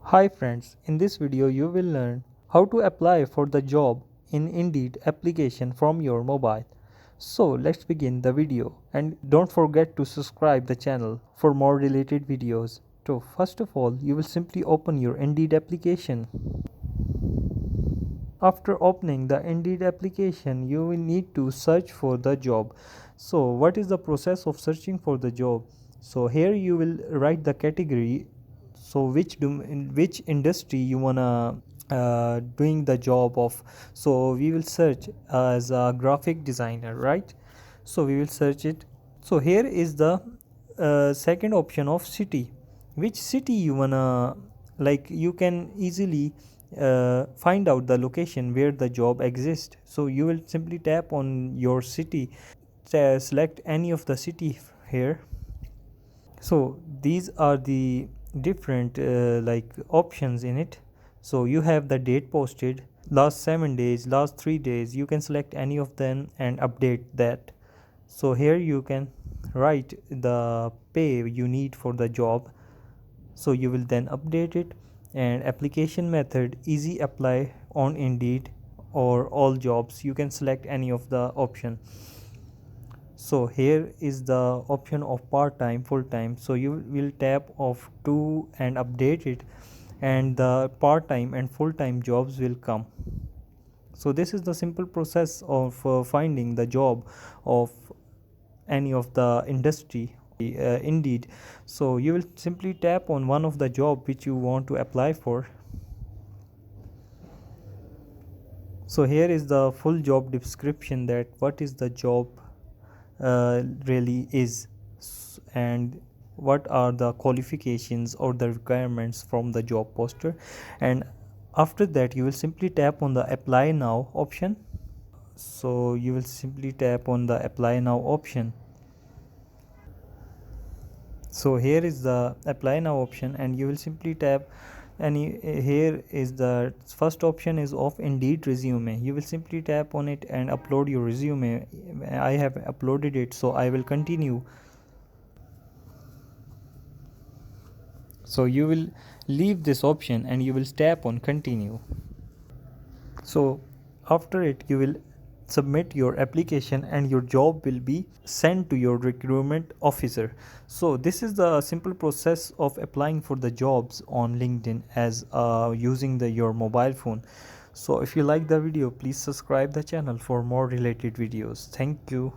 Hi friends, in this video you will learn how to apply for the job in Indeed application from your mobile. So let's begin the video and don't forget to subscribe the channel for more related videos. So first of all you will simply open your Indeed application. After opening the Indeed application you will need to search for the job. So what is the process of searching for the job? So here you will write the category, so in which industry you wanna doing the job of. So we will search as a graphic designer, right? So we will search it. So here is the second option of city, which city you wanna, like you can easily find out the location where the job exists. So you will simply tap on your city, select any of the city here. So these are the different like options in it. So you have the date posted, last 7 days, last 3 days. You can select any of them and update that. So here you can write the pay you need for the job, so you will then update it. And application method, easy apply on Indeed or all jobs, you can select any of the option. So here is the option of part-time, full-time. So you will tap of two and update it, and the part-time and full-time jobs will come. So this is the simple process of finding the job of any of the industry Indeed. So you will simply tap on one of the job which you want to apply for. So here is the full job description, that what is the job really is, and what are the qualifications or the requirements from the job poster. And after that you will simply tap on the apply now option. So you will simply tap on the apply now option. So here is the apply now option and you will simply tap any. Here is the first option is of Indeed resume. You will simply tap on it and upload your resume. I have uploaded it, so I will continue. So you will leave this option and you will tap on continue. So after it you will submit your application and your job will be sent to your recruitment officer. So this is the simple process of applying for the jobs on LinkedIn as using your mobile phone. So if you like the video, please subscribe the channel for more related videos. Thank you.